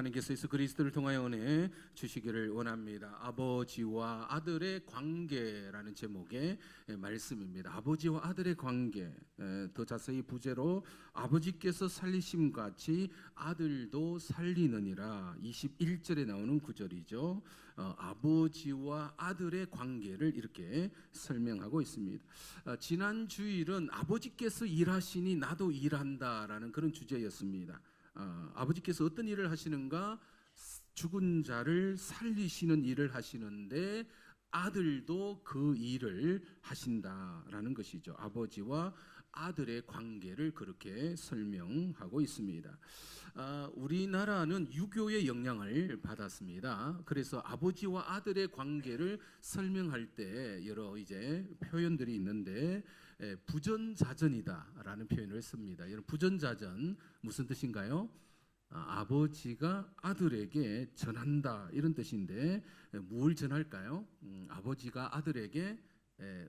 하나님께서 예수 그리스도를 통하여 은혜 주시기를 원합니다. 아버지와 아들의 관계라는 제목의 말씀입니다. 아버지와 아들의 관계, 더 자세히 부제로 아버지께서 살리심 같이 아들도 살리느니라 21절에 나오는 구절이죠. 아버지와 아들의 관계를 이렇게 설명하고 있습니다. 지난 주일은 아버지께서 일하시니 나도 일한다라는 그런 주제였습니다. 아버지께서 어떤 일을 하시는가? 죽은 자를 살리시는 일을 하시는데 아들도 그 일을 하신다라는 것이죠. 아버지와 아들의 관계를 그렇게 설명하고 있습니다. 우리나라는 유교의 영향을 받았습니다. 그래서 아버지와 아들의 관계를 설명할 때 여러 이제 표현들이 있는데 부전자전이다라는 표현을 씁니다. 여러분, 부전자전 무슨 뜻인가요? 아버지가 아들에게 전한다 이런 뜻인데 뭘 전할까요? 아버지가 아들에게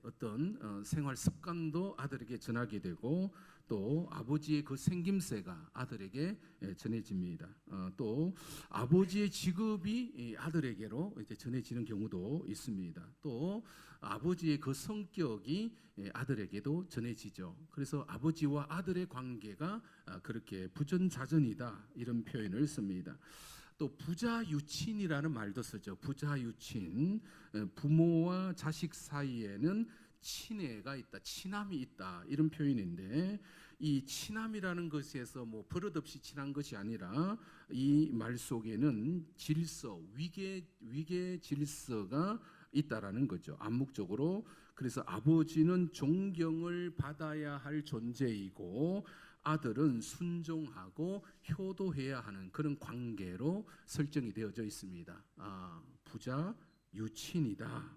어떤 생활 습관도 아들에게 전하게 되고 또 아버지의 그 생김새가 아들에게 전해집니다. 또 아버지의 직업이 아들에게로 이제 전해지는 경우도 있습니다. 또 아버지의 그 성격이 아들에게도 전해지죠. 그래서 아버지와 아들의 관계가 그렇게 부전자전이다 이런 표현을 씁니다. 또 부자유친이라는 말도 쓰죠. 부자유친, 부모와 자식 사이에는 친애가 있다, 친함이 있다 이런 표현인데 이 친함이라는 것에서 뭐 버릇없이 친한 것이 아니라 이 말 속에는 질서, 위계 질서가 있다라는 거죠. 암묵적으로. 그래서 아버지는 존경을 받아야 할 존재이고 아들은 순종하고 효도해야 하는 그런 관계로 설정이 되어져 있습니다. 부자 유친이다.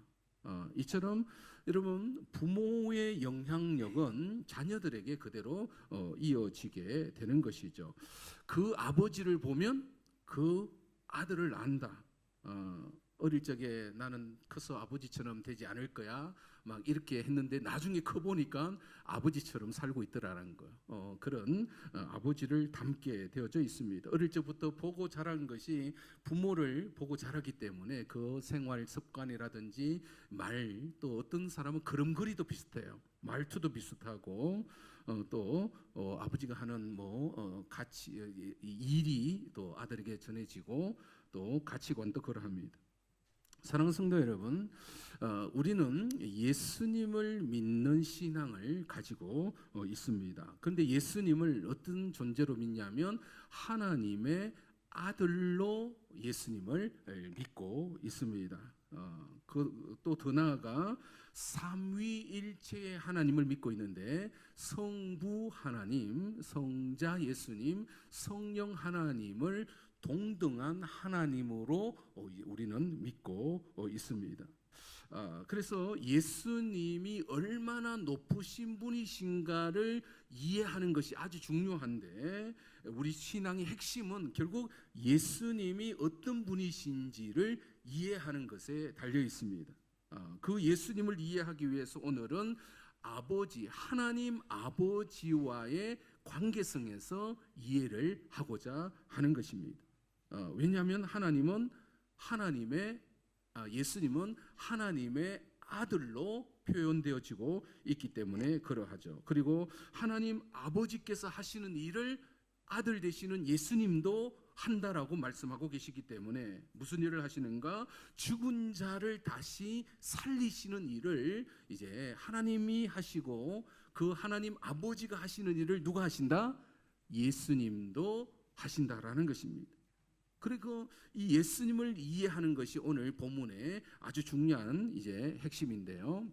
이처럼 여러분 부모의 영향력은 자녀들에게 그대로 이어지게 되는 것이죠. 그 아버지를 보면 그 아들을 안다. 어릴 적에 나는 커서 아버지처럼 되지 않을 거야 막 이렇게 했는데 나중에 커 보니까 아버지처럼 살고 있더라는 거예요. 그런 아버지를 닮게 되어져 있습니다. 어릴 적부터 보고 자란 것이 부모를 보고 자라기 때문에 그 생활 습관이라든지 말, 또 어떤 사람은 걸음걸이도 비슷해요. 말투도 비슷하고 또 아버지가 하는 가치 일이 또 아들에게 전해지고 또 가치관도 그러합니다. 사랑하는 성도 여러분, 우리는 예수님을 믿는 신앙을 가지고 있습니다. 그런데 예수님을 어떤 존재로 믿냐면 하나님의 아들로 예수님을 믿고 있습니다. 또 더 나아가 삼위일체의 하나님을 믿고 있는데 성부 하나님, 성자 예수님, 성령 하나님을 동등한 하나님으로 우리는 믿고 있습니다. 그래서 예수님이 얼마나 높으신 분이신가를 이해하는 것이 아주 중요한데 우리 신앙의 핵심은 결국 예수님이 어떤 분이신지를 이해하는 것에 달려 있습니다. 그 예수님을 이해하기 위해서 오늘은 하나님 아버지와의 관계성에서 이해를 하고자 하는 것입니다. 왜냐하면 예수님은 하나님의 아들로 표현되어지고 있기 때문에 그러하죠. 그리고 하나님 아버지께서 하시는 일을 아들 되시는 예수님도 한다라고 말씀하고 계시기 때문에 무슨 일을 하시는가? 죽은 자를 다시 살리시는 일을 이제 하나님이 하시고 그 하나님 아버지가 하시는 일을 누가 하신다? 예수님도 하신다라는 것입니다. 그리고 이 예수님을 이해하는 것이 오늘 본문의 아주 중요한 이제 핵심인데요.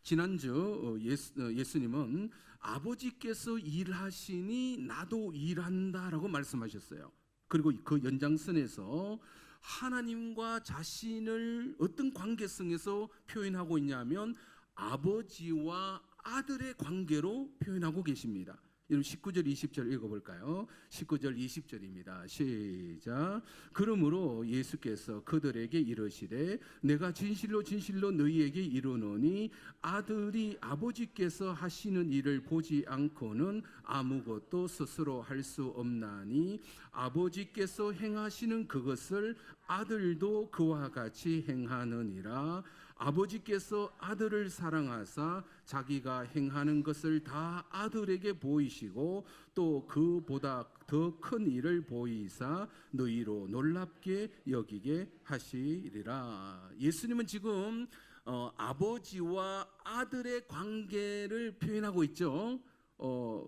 지난주 예수님은 아버지께서 일하시니 나도 일한다라고 말씀하셨어요. 그리고 그 연장선에서 하나님과 자신을 어떤 관계성에서 표현하고 있냐면 아버지와 아들의 관계로 표현하고 계십니다. 여러분 19절 20절 읽어볼까요? 19절 20절입니다. 시작. 그러므로 예수께서 그들에게 이르시되 내가 진실로 진실로 너희에게 이르노니 아들이 아버지께서 하시는 일을 보지 않고는 아무것도 스스로 할 수 없나니 아버지께서 행하시는 그것을 아들도 그와 같이 행하느니라. 아버지께서 아들을 사랑하사 자기가 행하는 것을 다 아들에게 보이시고 또 그보다 더 큰 일을 보이사 너희로 놀랍게 여기게 하시리라. 예수님은 지금 아버지와 아들의 관계를 표현하고 있죠.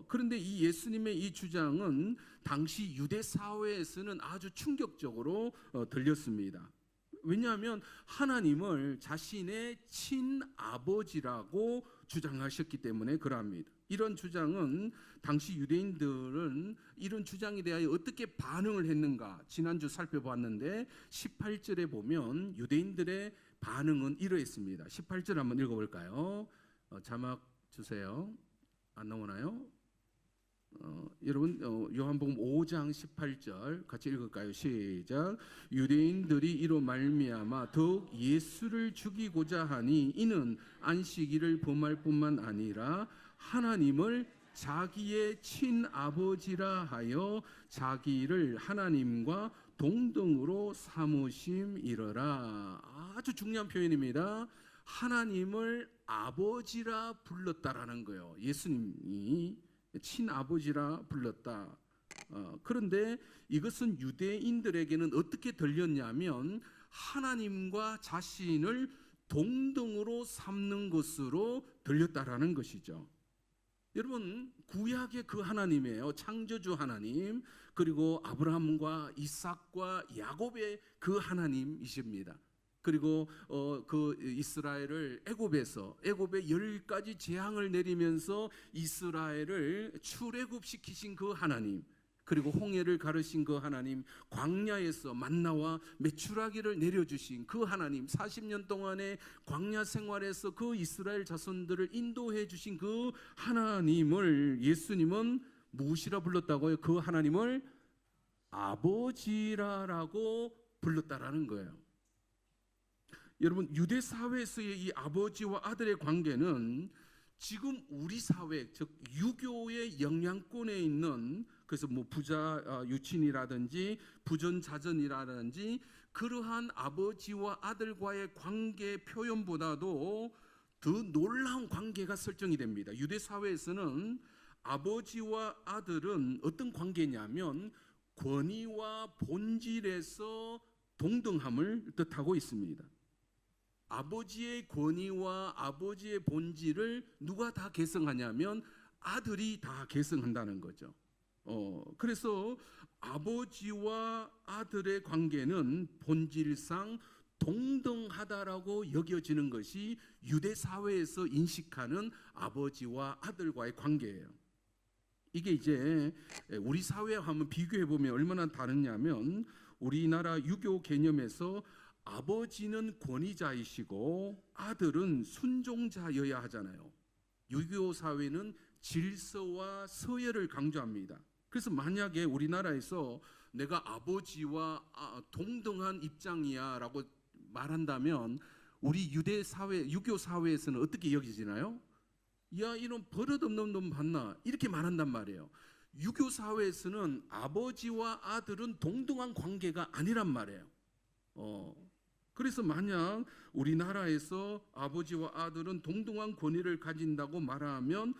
그런데 이 예수님의 이 주장은 당시 유대 사회에서는 아주 충격적으로 들렸습니다. 왜냐하면 하나님을 자신의 친아버지라고 주장하셨기 때문에 그러합니다. 이런 주장은 당시 유대인들은 이런 주장에 대하여 어떻게 반응을 했는가 지난주 살펴봤는데 18절에 보면 유대인들의 반응은 이러했습니다. 18절 한번 읽어볼까요? 자막 주세요. 안 나오나요? 여러분 요한복음 5장 18절 같이 읽을까요? 시작. 유대인들이 이로 말미암아 더욱 예수를 죽이고자 하니 이는 안식일을 범할 뿐만 아니라 하나님을 자기의 친아버지라 하여 자기를 하나님과 동등으로 삼으심이러라. 아주 중요한 표현입니다. 하나님을 아버지라 불렀다라는 거예요. 예수님이 친아버지라 불렀다. 그런데 이것은 유대인들에게는 어떻게 들렸냐면 하나님과 자신을 동등으로 삼는 것으로 들렸다라는 것이죠. 여러분 구약의 그 하나님이에요. 창조주 하나님, 그리고 아브라함과 이삭과 야곱의 그 하나님이십니다. 그리고 그 이스라엘을 애굽에 10가지 재앙을 내리면서 이스라엘을 출애굽시키신 그 하나님, 그리고 홍해를 가르신 그 하나님, 광야에서 만나와 메추라기를 내려주신 그 하나님, 40년 동안의 광야 생활에서 그 이스라엘 자손들을 인도해 주신 그 하나님을 예수님은 무엇이라 불렀다고요? 그 하나님을 아버지라고 불렀다라는 거예요. 여러분 유대 사회에서의 이 아버지와 아들의 관계는 지금 우리 사회, 즉 유교의 영향권에 있는, 그래서 뭐 부자 유친이라든지 부전자전이라든지 그러한 아버지와 아들과의 관계 표현보다도 더 놀라운 관계가 설정이 됩니다. 유대 사회에서는 아버지와 아들은 어떤 관계냐면 권위와 본질에서 동등함을 뜻하고 있습니다. 아버지의 권위와 아버지의 본질을 누가 다 계승하냐면 아들이 다 계승한다는 거죠. 그래서 아버지와 아들의 관계는 본질상 동등하다라고 여겨지는 것이 유대 사회에서 인식하는 아버지와 아들과의 관계예요. 이게 이제 우리 사회와 한번 비교해 보면 얼마나 다르냐면 우리나라 유교 개념에서 아버지는 권위자이시고 아들은 순종자여야 하잖아요. 유교 사회는 질서와 서열을 강조합니다. 그래서 만약에 우리나라에서 내가 아버지와 동등한 입장이야라고 말한다면 우리 유대 사회, 유교 사회에서는 어떻게 여기지나요? 야, 이런 버릇없는 놈 봤나? 이렇게 말한단 말이에요. 유교 사회에서는 아버지와 아들은 동등한 관계가 아니란 말이에요. 그래서 만약 우리나라에서 아버지와 아들은 동등한 권위를 가진다고 말하면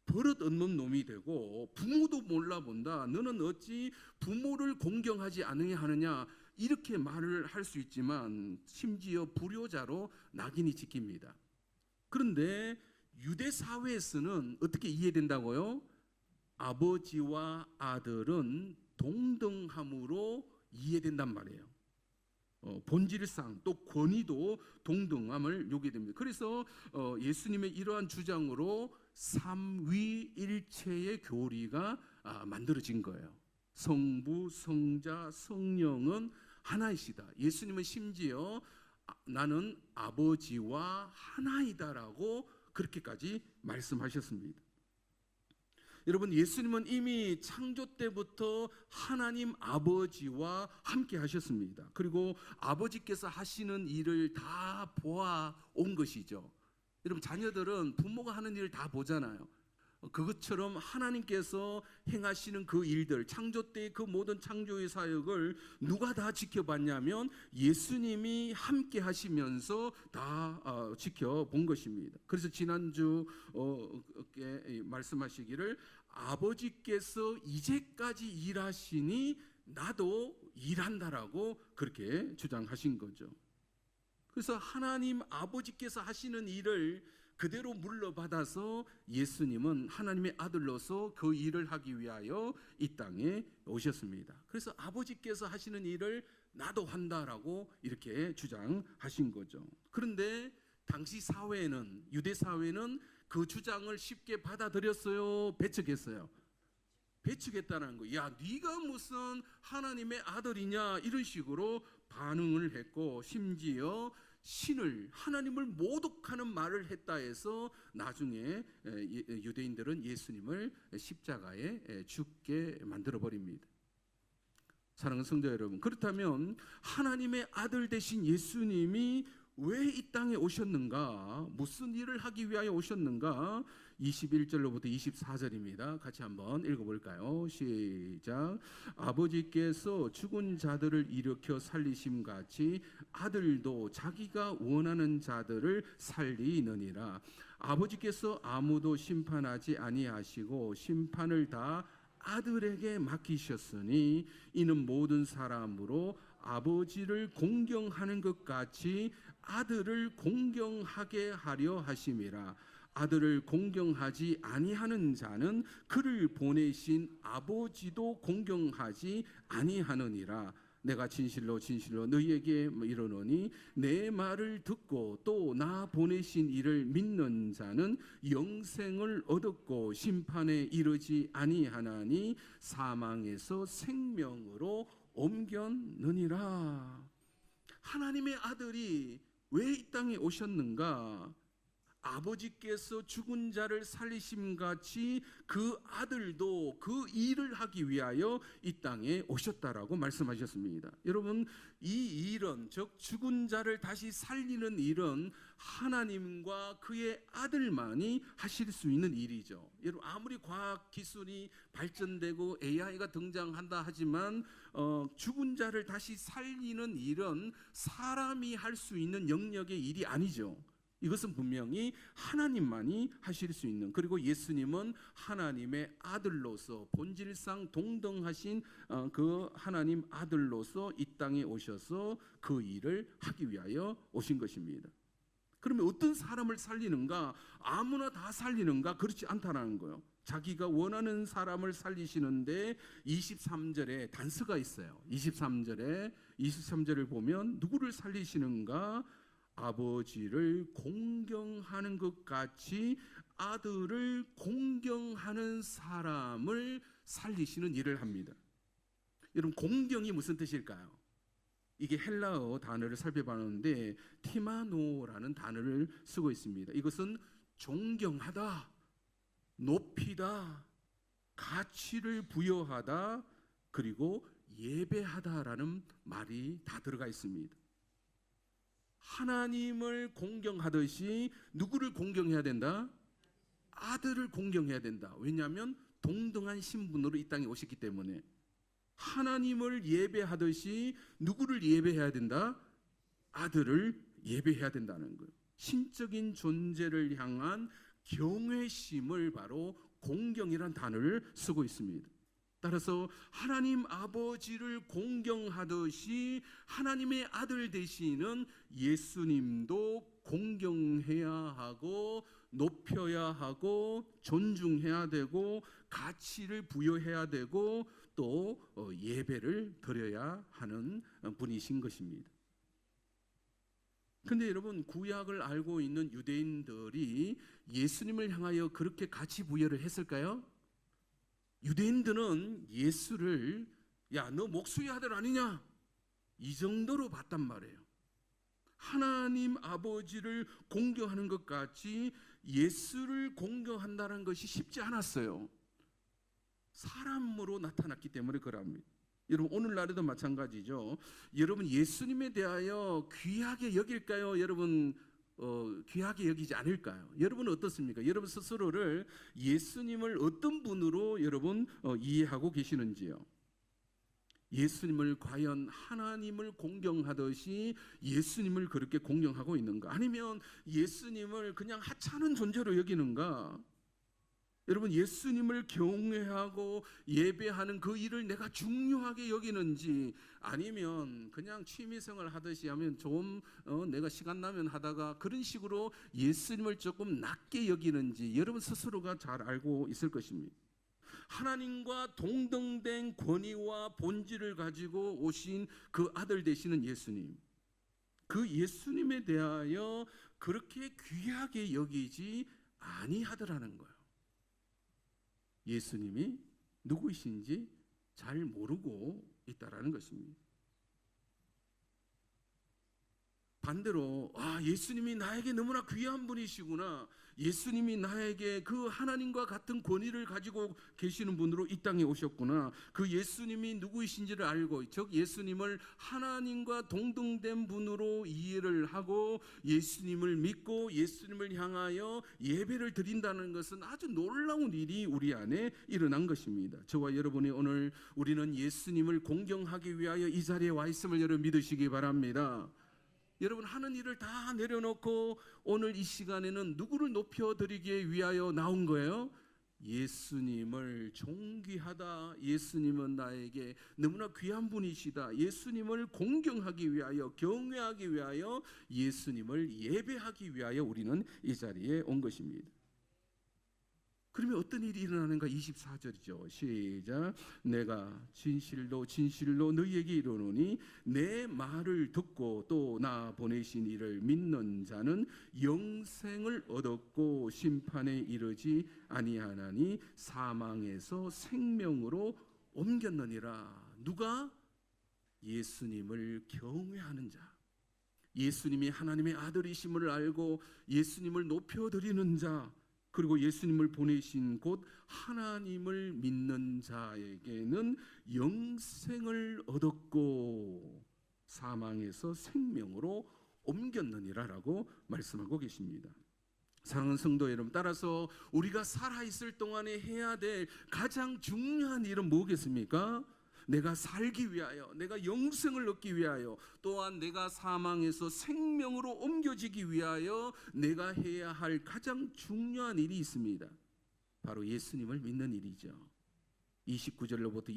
버릇 없는 놈이 되고 부모도 몰라본다. 너는 어찌 부모를 공경하지 않으냐 하느냐, 이렇게 말을 할 수 있지만 심지어 불효자로 낙인이 찍힙니다. 그런데 유대 사회에서는 어떻게 이해된다고요? 아버지와 아들은 동등함으로 이해된단 말이에요. 본질상 또 권위도 동등함을 요구됩니다. 그래서 예수님의 이러한 주장으로 삼위일체의 교리가 만들어진 거예요. 성부, 성자, 성령은 하나이시다. 예수님은 심지어 나는 아버지와 하나이다라고 그렇게까지 말씀하셨습니다. 여러분, 예수님은 이미 창조 때부터 하나님 아버지와 함께 하셨습니다. 그리고 아버지께서 하시는 일을 다 보아온 것이죠. 여러분, 자녀들은 부모가 하는 일을 다 보잖아요. 그것처럼 하나님께서 행하시는 그 일들, 창조 때의 그 모든 창조의 사역을 누가 다 지켜봤냐면 예수님이 함께 하시면서 다 지켜본 것입니다. 그래서 지난주에 말씀하시기를 아버지께서 이제까지 일하시니 나도 일한다라고 그렇게 주장하신 거죠. 그래서 하나님 아버지께서 하시는 일을 그대로 물러받아서 예수님은 하나님의 아들로서 그 일을 하기 위하여 이 땅에 오셨습니다. 그래서 아버지께서 하시는 일을 나도 한다라고 이렇게 주장하신 거죠. 그런데 당시 사회는, 유대 사회는 그 주장을 쉽게 받아들였어요? 배척했어요? 배척했다는 거. 야, 네가 무슨 하나님의 아들이냐, 이런 식으로 반응을 했고, 심지어 신을, 하나님을 모독하는 말을 했다 해서 나중에 유대인들은 예수님을 십자가에 죽게 만들어 버립니다. 사랑하는 성도 여러분, 그렇다면 하나님의 아들 되신 예수님이 왜 이 땅에 오셨는가? 무슨 일을 하기 위하여 오셨는가? 21절로부터 24절입니다. 같이 한번 읽어볼까요? 시작. 아버지께서 죽은 자들을 일으켜 살리심 같이 아들도 자기가 원하는 자들을 살리느니라. 아버지께서 아무도 심판하지 아니하시고 심판을 다 아들에게 맡기셨으니 이는 모든 사람으로 아버지를 공경하는 것 같이 아들을 공경하게 하려 하심이라. 아들을 공경하지 아니하는 자는 그를 보내신 아버지도 공경하지 아니하느니라. 내가 진실로 진실로 너희에게 이르노니 내 말을 듣고 또 나 보내신 이를 믿는 자는 영생을 얻었고 심판에 이르지 아니하나니 사망에서 생명으로 옮겼느니라. 하나님의 아들이 왜 이 땅에 오셨는가? 아버지께서 죽은 자를 살리심 같이 그 아들도 그 일을 하기 위하여 이 땅에 오셨다라고 말씀하셨습니다. 여러분, 이 일은, 즉 죽은 자를 다시 살리는 일은 하나님과 그의 아들만이 하실 수 있는 일이죠. 여러분, 아무리 과학 기술이 발전되고 AI가 등장한다 하지만 죽은 자를 다시 살리는 일은 사람이 할 수 있는 영역의 일이 아니죠. 이것은 분명히 하나님만이 하실 수 있는, 그리고 예수님은 하나님의 아들로서 본질상 동등하신 그 하나님 아들로서 이 땅에 오셔서 그 일을 하기 위하여 오신 것입니다. 그러면 어떤 사람을 살리는가? 아무나 다 살리는가? 그렇지 않다는 거예요. 자기가 원하는 사람을 살리시는데 23절에 단서가 있어요. 23절을 보면 누구를 살리시는가? 아버지를 공경하는 것 같이 아들을 공경하는 사람을 살리시는 일을 합니다. 여러분, 공경이 무슨 뜻일까요? 이게 헬라어 단어를 살펴봤는데 티마노라는 단어를 쓰고 있습니다. 이것은 존경하다, 높이다, 가치를 부여하다, 그리고 예배하다라는 말이 다 들어가 있습니다. 하나님을 공경하듯이 누구를 공경해야 된다? 아들을 공경해야 된다. 왜냐하면 동등한 신분으로 이 땅에 오셨기 때문에. 하나님을 예배하듯이 누구를 예배해야 된다? 아들을 예배해야 된다는 거예요. 신적인 존재를 향한 경외심을 바로 공경이란 단어를 쓰고 있습니다. 따라서 하나님 아버지를 공경하듯이 하나님의 아들 되시는 예수님도 공경해야 하고 높여야 하고 존중해야 되고 가치를 부여해야 되고 또 예배를 드려야 하는 분이신 것입니다. 그런데 여러분, 구약을 알고 있는 유대인들이 예수님을 향하여 그렇게 가치 부여를 했을까요? 유대인들은 예수를 야, 너 목수의 아들 아니냐? 이 정도로 봤단 말이에요. 하나님 아버지를 공경하는 것 같이 예수를 공경한다는 것이 쉽지 않았어요. 사람으로 나타났기 때문에 그럽니다. 여러분 오늘날에도 마찬가지죠. 여러분 예수님에 대하여 귀하게 여길까요? 여러분 귀하게 여기지 않을까요? 여러분은 어떻습니까? 여러분 스스로를 예수님을 어떤 분으로 여러분 이해하고 계시는지요? 예수님을 과연 하나님을 공경하듯이 예수님을 그렇게 공경하고 있는가? 아니면 예수님을 그냥 하찮은 존재로 여기는가? 여러분 예수님을 경외하고 예배하는 그 일을 내가 중요하게 여기는지, 아니면 그냥 취미생활 하듯이 하면 좀 내가 시간 나면 하다가 그런 식으로 예수님을 조금 낮게 여기는지 여러분 스스로가 잘 알고 있을 것입니다. 하나님과 동등된 권위와 본질을 가지고 오신 그 아들 되시는 예수님, 그 예수님에 대하여 그렇게 귀하게 여기지 아니하더라는 거예요. 예수님이 누구이신지 잘 모르고 있다라는 것입니다. 반대로 예수님이 나에게 너무나 귀한 분이시구나, 예수님이 나에게 그 하나님과 같은 권위를 가지고 계시는 분으로 이 땅에 오셨구나, 그 예수님이 누구이신지를 알고, 즉 예수님을 하나님과 동등된 분으로 이해를 하고 예수님을 믿고 예수님을 향하여 예배를 드린다는 것은 아주 놀라운 일이 우리 안에 일어난 것입니다. 저와 여러분이 오늘 우리는 예수님을 공경하기 위하여 이 자리에 와 있음을 여러분 믿으시기 바랍니다. 여러분 하는 일을 다 내려놓고 오늘 이 시간에는 누구를 높여드리기 위하여 나온 거예요? 예수님을 존귀하다, 예수님은 나에게 너무나 귀한 분이시다, 예수님을 공경하기 위하여, 경외하기 위하여, 예수님을 예배하기 위하여 우리는 이 자리에 온 것입니다. 그러면 어떤 일이 일어나는가? 24절이죠. 시작. 내가 진실로 진실로 너희에게 이르노니 내 말을 듣고 또 나 보내신 이를 믿는 자는 영생을 얻었고 심판에 이르지 아니하나니 사망에서 생명으로 옮겼느니라. 누가? 예수님을 경외하는 자, 예수님이 하나님의 아들이심을 알고 예수님을 높여드리는 자, 그리고 예수님을 보내신 곳 하나님을 믿는 자에게는 영생을 얻었고 사망에서 생명으로 옮겼느니라라고 말씀하고 계십니다. 사랑하는 성도 여러분, 따라서 우리가 살아있을 동안에 해야 될 가장 중요한 일은 뭐겠습니까? 내가 살기 위하여, 내가 영생을 얻기 위하여, 또한 내가 사망에서 생명으로 옮겨지기 위하여 내가 해야 할 가장 중요한 일이 있습니다. 바로 예수님을 믿는 일이죠. 29절로부터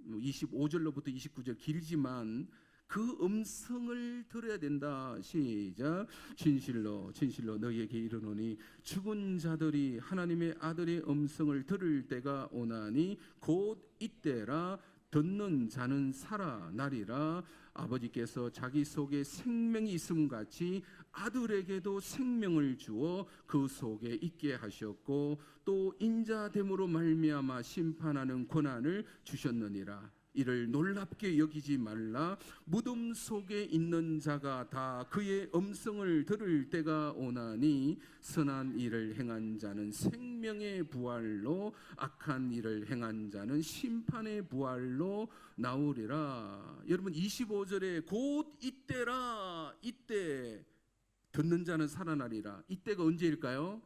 25절로부터 29절 길지만 그 음성을 들어야 된다. 시작. 진실로 진실로 너희에게 이르노니 죽은 자들이 하나님의 아들의 음성을 들을 때가 오나니 곧 이때라. 듣는 자는 살아나리라. 아버지께서 자기 속에 생명이 있음 같이 아들에게도 생명을 주어 그 속에 있게 하셨고 또 인자됨으로 말미암아 심판하는 권한을 주셨느니라. 이를 놀랍게 여기지 말라. 무덤 속에 있는 자가 다 그의 음성을 들을 때가 오나니 선한 일을 행한 자는 생명의 부활로 악한 일을 행한 자는 심판의 부활로 나오리라. 여러분 25절에 곧 이때라, 이때 듣는 자는 살아나리라. 이때가 언제일까요?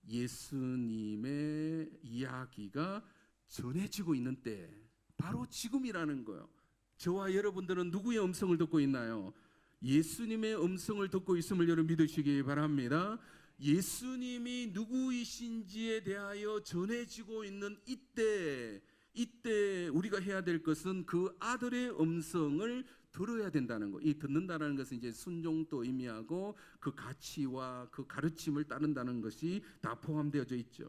예수님의 이야기가 전해지고 있는 때, 바로 지금이라는 거예요. 저와 여러분들은 누구의 음성을 듣고 있나요? 예수님의 음성을 듣고 있음을 여러분 믿으시기 바랍니다. 예수님이 누구이신지에 대하여 전해지고 있는 이때 우리가 해야 될 것은 그 아들의 음성을 들어야 된다는 거. 이 듣는다는 것은 이제 순종도 의미하고 그 가치와 그 가르침을 따른다는 것이 다 포함되어져 있죠.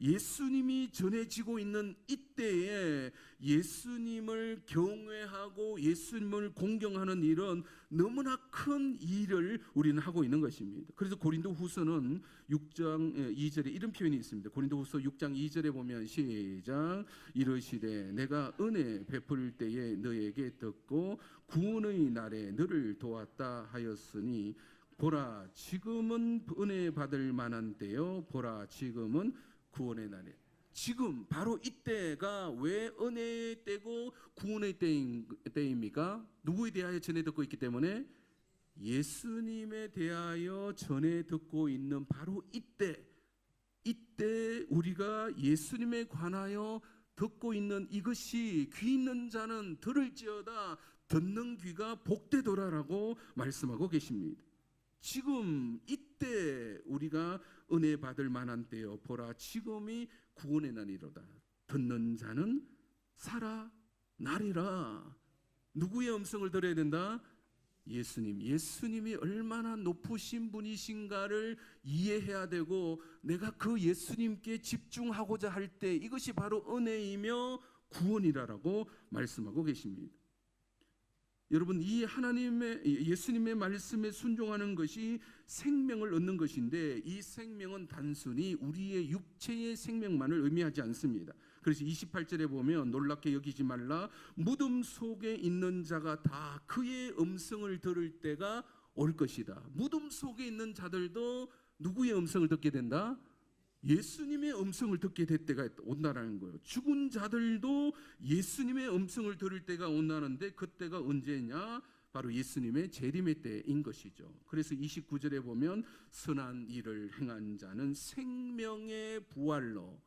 예수님이 전해지고 있는 이때에 예수님을 경외하고 예수님을 공경하는 일은 너무나 큰 일을 우리는 하고 있는 것입니다. 그래서 고린도후서는 6장 2절에 이런 표현이 있습니다. 고린도후서 6장 2절에 보면 시작. 이르시되 내가 은혜 베풀 때에 너에게 듣고 구원의 날에 너를 도왔다 하였으니 보라 지금은 은혜 받을 만한 때요 보라 지금은 구원의 날에. 지금 바로 이때가 왜 은혜의 때고 구원의 때입니까? 누구에 대하여 전해 듣고 있기 때문에 예수님에 대하여 전해 듣고 있는 바로 이때 우리가 예수님에 관하여 듣고 있는 이것이 귀 있는 자는 들을지어다, 듣는 귀가 복되도라라고 말씀하고 계십니다. 지금 이때 우리가 은혜 받을 만한 때요, 보라 지금이 구원의 날이로다. 듣는 자는 살아나리라. 누구의 음성을 들어야 된다? 예수님이 얼마나 높으신 분이신가를 이해해야 되고, 내가 그 예수님께 집중하고자 할 때 이것이 바로 은혜이며 구원이라고 말씀하고 계십니다. 여러분, 이 예수님의 말씀에 순종하는 것이 생명을 얻는 것인데, 이 생명은 단순히 우리의 육체의 생명만을 의미하지 않습니다. 그래서 28절에 보면 놀랍게 여기지 말라, 무덤 속에 있는 자가 다 그의 음성을 들을 때가 올 것이다. 무덤 속에 있는 자들도 누구의 음성을 듣게 된다? 예수님의 음성을 듣게 될 때가 온다라는 거예요. 죽은 자들도 예수님의 음성을 들을 때가 온다는데, 그때가 언제냐? 바로 예수님의 재림의 때인 것이죠. 그래서 29절에 보면 선한 일을 행한 자는 생명의 부활로,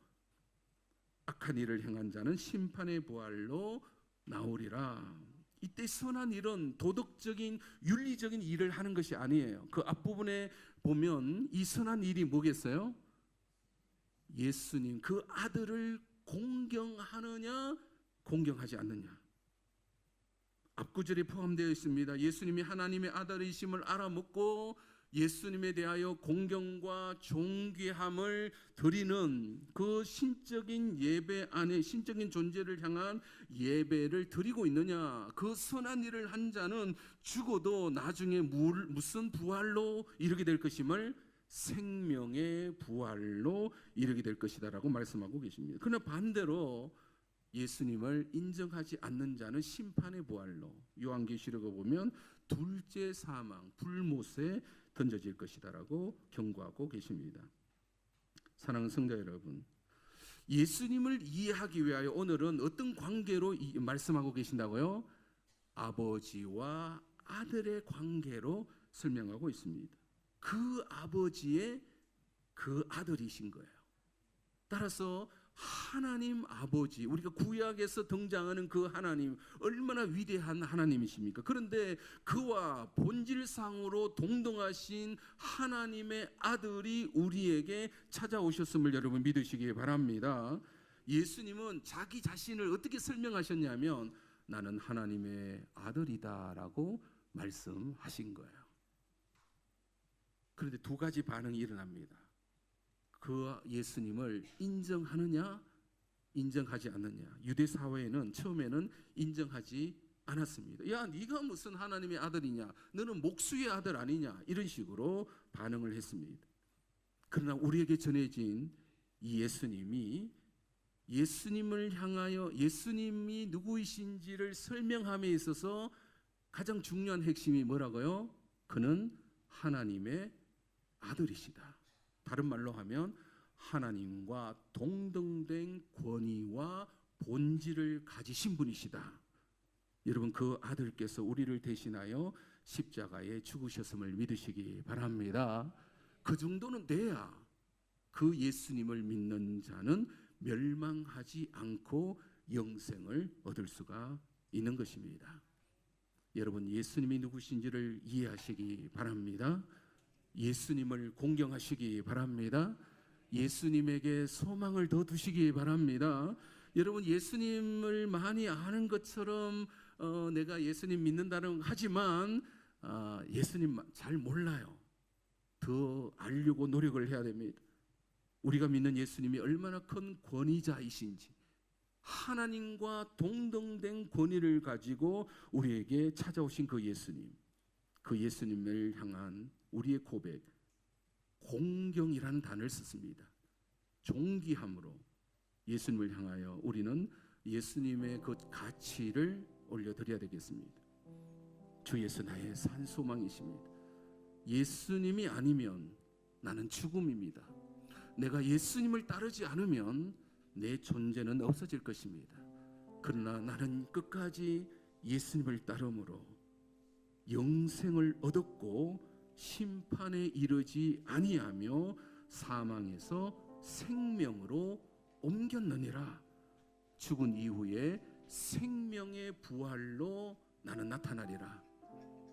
악한 일을 행한 자는 심판의 부활로 나오리라. 이때 선한 일은 도덕적인 윤리적인 일을 하는 것이 아니에요. 그 앞부분에 보면 이 선한 일이 뭐겠어요? 예수님 그 아들을 공경하느냐 공경하지 않느냐. 앞구절에 포함되어 있습니다. 예수님이 하나님의 아들이심을 알아먹고 예수님에 대하여 공경과 존귀함을 드리는 그 신적인 예배 안에, 신적인 존재를 향한 예배를 드리고 있느냐. 그 선한 일을 한 자는 죽어도 나중에 무슨 부활로 이르게 될 것임을, 생명의 부활로 이르게 될 것이다라고 말씀하고 계십니다. 그러나 반대로 예수님을 인정하지 않는 자는 심판의 부활로, 요한계시록에 보면 둘째 사망, 불못에 던져질 것이다라고 경고하고 계십니다. 사랑하는 성도 여러분, 예수님을 이해하기 위하여 오늘은 어떤 관계로 말씀하고 계신다고요? 아버지와 아들의 관계로 설명하고 있습니다. 그 아버지의 그 아들이신 거예요. 따라서 하나님 아버지, 우리가 구약에서 등장하는 그 하나님, 얼마나 위대한 하나님이십니까? 그런데 그와 본질상으로 동등하신 하나님의 아들이 우리에게 찾아오셨음을 여러분 믿으시기 바랍니다. 예수님은 자기 자신을 어떻게 설명하셨냐면 나는 하나님의 아들이다라고 말씀하신 거예요. 그런데 두 가지 반응이 일어납니다. 그 예수님을 인정하느냐 인정하지 않느냐. 유대 사회에는 처음에는 인정하지 않았습니다. 야, 네가 무슨 하나님의 아들이냐, 너는 목수의 아들 아니냐, 이런 식으로 반응을 했습니다. 그러나 우리에게 전해진 이 예수님이, 예수님을 향하여 예수님이 누구이신지를 설명함에 있어서 가장 중요한 핵심이 뭐라고요? 그는 하나님의 아들이시다. 다른 말로 하면 하나님과 동등된 권위와 본질을 가지신 분이시다. 여러분, 그 아들께서 우리를 대신하여 십자가에 죽으셨음을 믿으시기 바랍니다. 그 정도는 돼야 그 예수님을 믿는 자는 멸망하지 않고 영생을 얻을 수가 있는 것입니다. 여러분, 예수님이 누구신지를 이해하시기 바랍니다. 예수님을 공경하시기 바랍니다. 예수님에게 소망을 더 두시기 바랍니다. 여러분, 예수님을 많이 아는 것처럼 내가 예수님 믿는다는 하지만 예수님 잘 몰라요. 더 알려고 노력을 해야 됩니다. 우리가 믿는 예수님이 얼마나 큰 권위자이신지, 하나님과 동등된 권위를 가지고 우리에게 찾아오신 그 예수님, 그 예수님을 향한 우리의 고백, 공경이라는 단어를 썼습니다. 존귀함으로 예수님을 향하여 우리는 예수님의 그 가치를 올려드려야 되겠습니다. 주 예수 나의 산 소망이십니다. 예수님이 아니면 나는 죽음입니다. 내가 예수님을 따르지 않으면 내 존재는 없어질 것입니다. 그러나 나는 끝까지 예수님을 따름으로 영생을 얻었고 심판에 이르지 아니하며 사망에서 생명으로 옮겼느니라. 죽은 이후에 생명의 부활로 나는 나타나리라.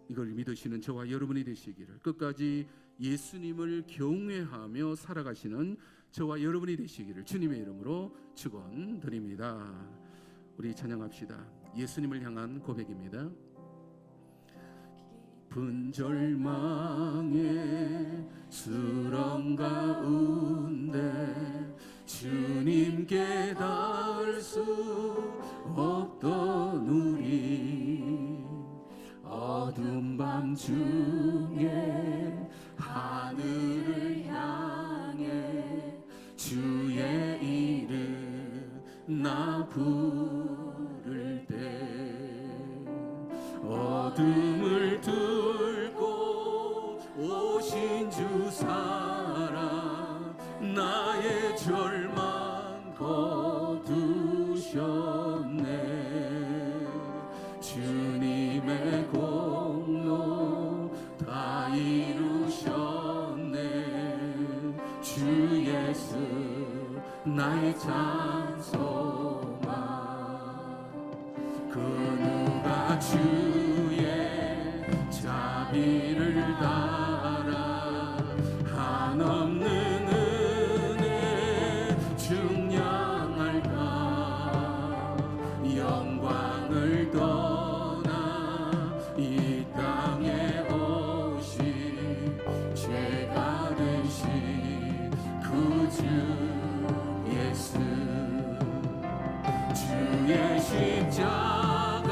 이걸 믿으시는 저와 여러분이 되시기를, 끝까지 예수님을 경외하며 살아가시는 저와 여러분이 되시기를 주님의 이름으로 축원드립니다. 우리 찬양합시다. 예수님을 향한 고백입니다. 깊은 절망의 수렁 가운데 주님께 닿을 수 없던 우리, 어두운 밤 중에 하늘을 향해 주의 이름 나 부를 때, 어둠을 뚫고 오신 주 사랑 나의 절망 거두셨네. 주님의 공로 다 이루셨네. 주 예수 나의 찬송아. 그 누가 주의 자비를 따라 한없는 은혜 증량할까. 영광을 떠나 이 땅에 오신 죄가 되신 그 주 예수, 주의 십자가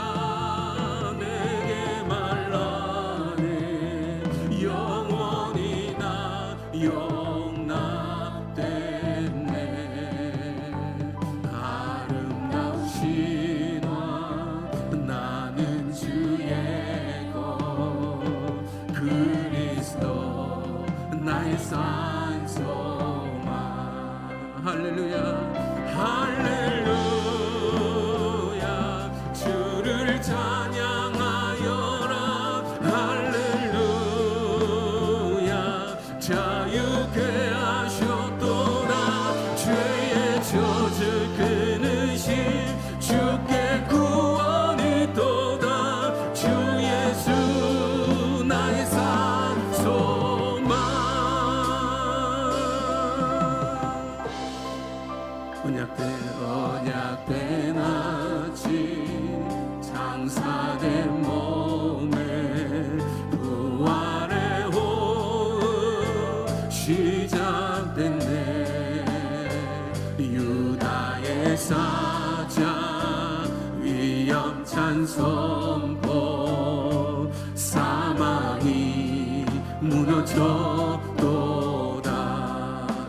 내게 말라네. 영원히 나 용납됐네. 아름다우신 왕 나는 주의 것, 그리스도 나의 산소만. 할렐루야 할렐루야. 주를 찬양하여라. 할렐루야. 자유케 하셨도다. 죄의 저주 끊으심 주께 구원이 또다. 주 예수 나의 산소만. 언약된 아침 장사된 몸에 부활의 호흡 시작됐네. 유다의 사자 위엄찬 선포, 사망이 무너졌도다.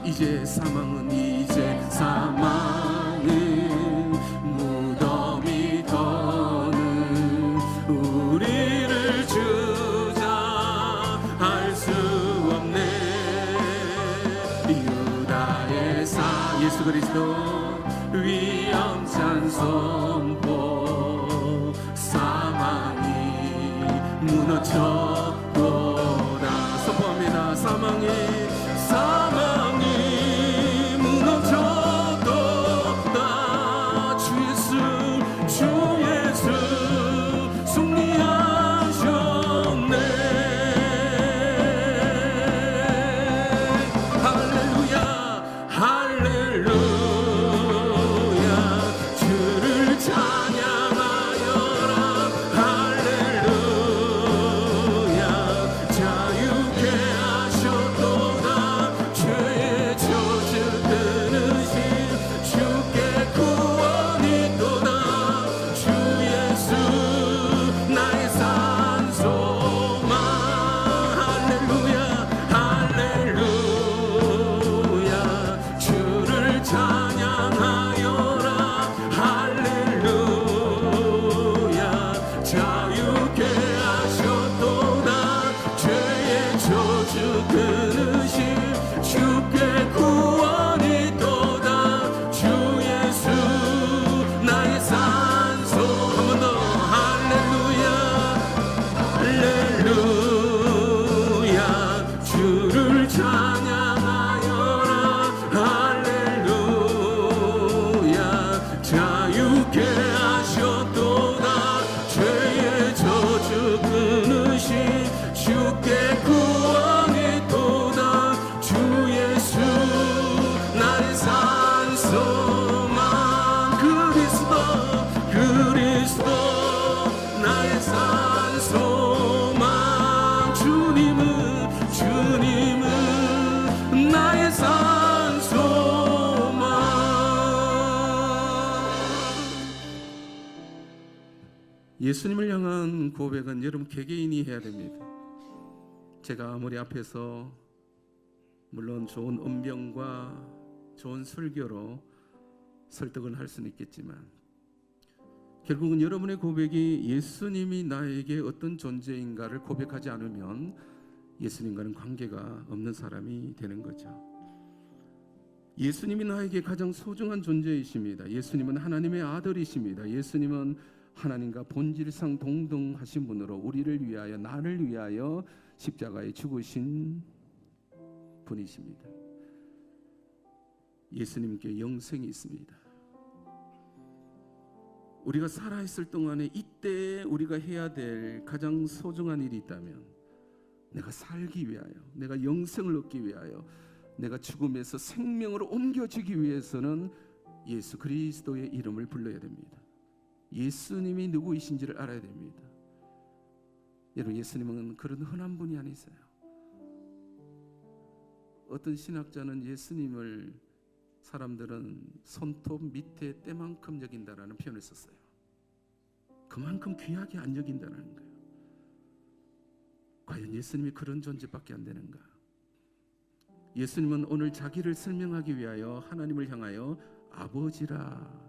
이제 사망은 무덤이 더는 우리를 주장할 수 없네. 유다의 사 예수 그리스도 위엄찬 선포, 사망이 무너졌도다. 선포합니다. 사망이 무너졌도다. 주 예수 승리하셨네. 할렐루야 할렐루야. 주를 찬양하여라. 할렐루야. 자유케 하셨도다. 죄의 저주 끊으신 주께 구원이 또다. 주 예수 나의 산소만. 할렐루야 할렐루야. 주를 찬양하여라. 할렐루야. 자유케 하셨도다. 죄의 저주 끊으신 주께 구원이 또다. 주 예수님을 향한 고백은 여러분 개개인이 해야 됩니다. 제가 아무리 앞에서 물론 좋은 언변과 좋은 설교로 설득은 할 수는 있겠지만 결국은 여러분의 고백이 예수님이 나에게 어떤 존재인가를 고백하지 않으면 예수님과는 관계가 없는 사람이 되는 거죠. 예수님이 나에게 가장 소중한 존재이십니다. 예수님은 하나님의 아들이십니다. 예수님은 하나님과 본질상 동등하신 분으로 우리를 위하여, 나를 위하여 십자가에 죽으신 분이십니다. 예수님께 영생이 있습니다. 우리가 살아있을 동안에 이때 우리가 해야 될 가장 소중한 일이 있다면 내가 살기 위하여, 내가 영생을 얻기 위하여, 내가 죽음에서 생명으로 옮겨지기 위해서는 예수 그리스도의 이름을 불러야 됩니다. 예수님이 누구이신지를 알아야 됩니다. 여러분, 예수님은 그런 흔한 분이 아니세요. 어떤 신학자는 예수님을 사람들은 손톱 밑에 때만큼 여긴다라는 표현을 썼어요. 그만큼 귀하게 안 여긴다는 거예요. 과연 예수님이 그런 존재밖에 안 되는가? 예수님은 오늘 자기를 설명하기 위하여 하나님을 향하여 아버지라,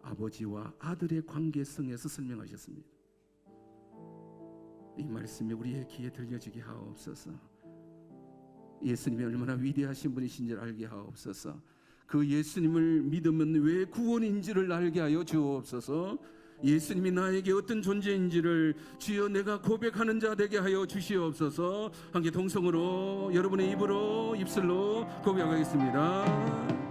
아버지와 아들의 관계성에서 설명하셨습니다. 이 말씀이 우리의 귀에 들려지게 하옵소서. 예수님이 얼마나 위대하신 분이신지를 알게 하옵소서. 그 예수님을 믿으면 왜 구원인지를 알게 하여 주옵소서. 예수님이 나에게 어떤 존재인지를 주여 내가 고백하는 자 되게 하여 주시옵소서. 함께 동성으로 여러분의 입으로, 입술로 고백하겠습니다.